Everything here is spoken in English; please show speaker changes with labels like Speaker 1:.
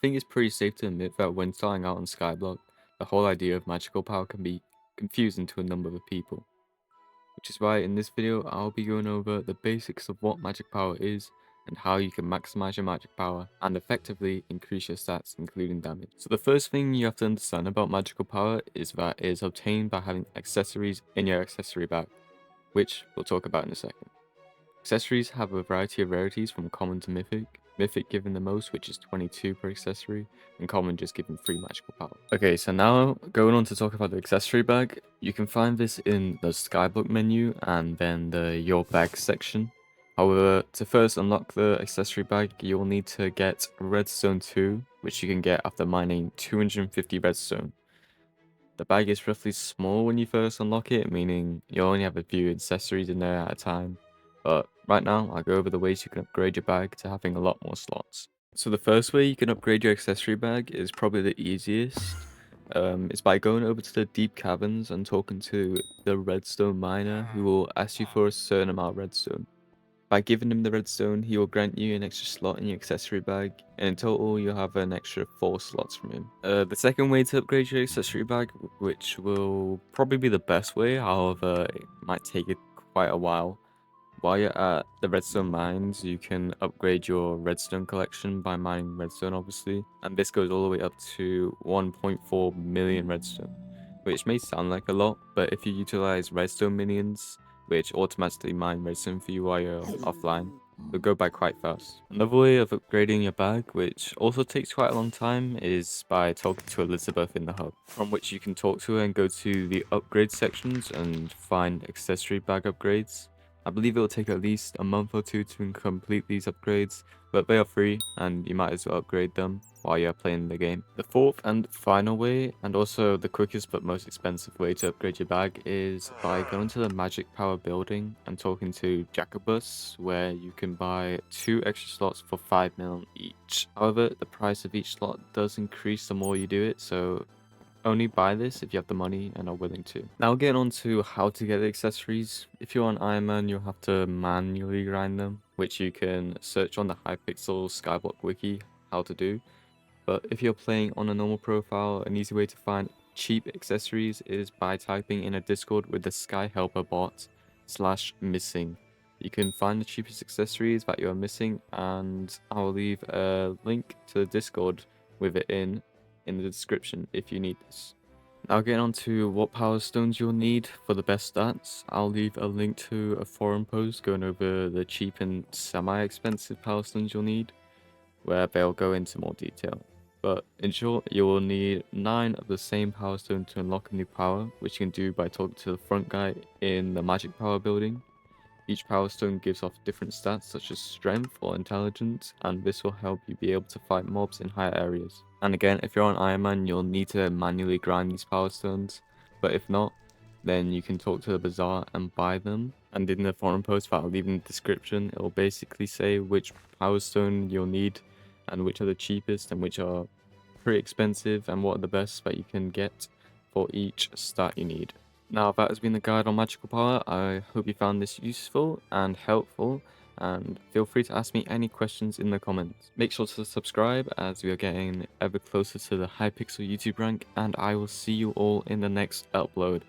Speaker 1: think it's pretty safe to admit that when starting out on Skyblock, the whole idea of magical power can be confusing to a number of people. Which is why in this video, I'll be going over the basics of what magic power is and how you can maximize your magic power and effectively increase your stats, including damage. So the first thing you have to understand about magical power is that it is obtained by having accessories in your accessory bag, which we'll talk about in a second. Accessories have a variety of rarities from common to mythic, mythic giving the most, which is 22 per accessory, and common just giving 3 magical power. Okay, so now going on to talk about the accessory bag, you can find this in the Skyblock menu and then the your bag section. However, to first unlock the accessory bag, you will need to get redstone 2, which you can get after mining 250 redstone. The bag is roughly small when you first unlock it, meaning you only have a few accessories in there at a time. But right now, I'll go over the ways you can upgrade your bag to having a lot more slots. So the first way you can upgrade your accessory bag is probably the easiest. It's by going over to the deep caverns and talking to the redstone miner who will ask you for a certain amount of redstone. By giving him the redstone, he will grant you an extra slot in your accessory bag, and in total you'll have an extra 4 slots from him. The second way to upgrade your accessory bag, which will probably be the best way, however it might take it quite a while you're at the redstone mines, you can upgrade your redstone collection by mining redstone obviously, and this goes all the way up to 1.4 million redstone, which may sound like a lot, but if you utilize redstone minions, which automatically mine redstone for you while you're offline, it'll go by quite fast. Another way of upgrading your bag, which also takes quite a long time, is by talking to Elizabeth in the hub, from which you can talk to her and go to the upgrade sections and find accessory bag upgrades. I believe it will take at least a month or two to complete these upgrades, but they are free and you might as well upgrade them while you're playing the game. The fourth and final way, and also the quickest but most expensive way to upgrade your bag, is by going to the magic power building and talking to Jacobus, where you can buy 2 extra slots for 5 mil each. However, the price of each slot does increase the more you do it, so only buy this if you have the money and are willing to. Now getting on to how to get the accessories. If you're on Iron Man, you'll have to manually grind them, which you can search on the Hypixel Skyblock wiki how to do. But if you're playing on a normal profile, an easy way to find cheap accessories is by typing in a Discord with the Sky Helper bot /missing. You can find the cheapest accessories that you're missing, and I'll leave a link to the Discord with it in the description if you need this. Now getting on to what power stones you'll need for the best stats, I'll leave a link to a forum post going over the cheap and semi-expensive power stones you'll need, where they'll go into more detail. But in short, you will need 9 of the same power stone to unlock a new power, which you can do by talking to the front guy in the magic power building. Each power stone gives off different stats such as strength or intelligence, and this will help you be able to fight mobs in higher areas. And again, if you're on Iron Man, you'll need to manually grind these power stones, but if not, then you can talk to the bazaar and buy them. And in the forum post that I'll leave in the description, it will basically say which power stone you'll need and which are the cheapest and which are pretty expensive and what are the best that you can get for each stat you need. Now that has been the guide on magical power. I hope you found this useful and helpful, and feel free to ask me any questions in the comments. Make sure to subscribe as we are getting ever closer to the Hypixel YouTube rank, and I will see you all in the next upload.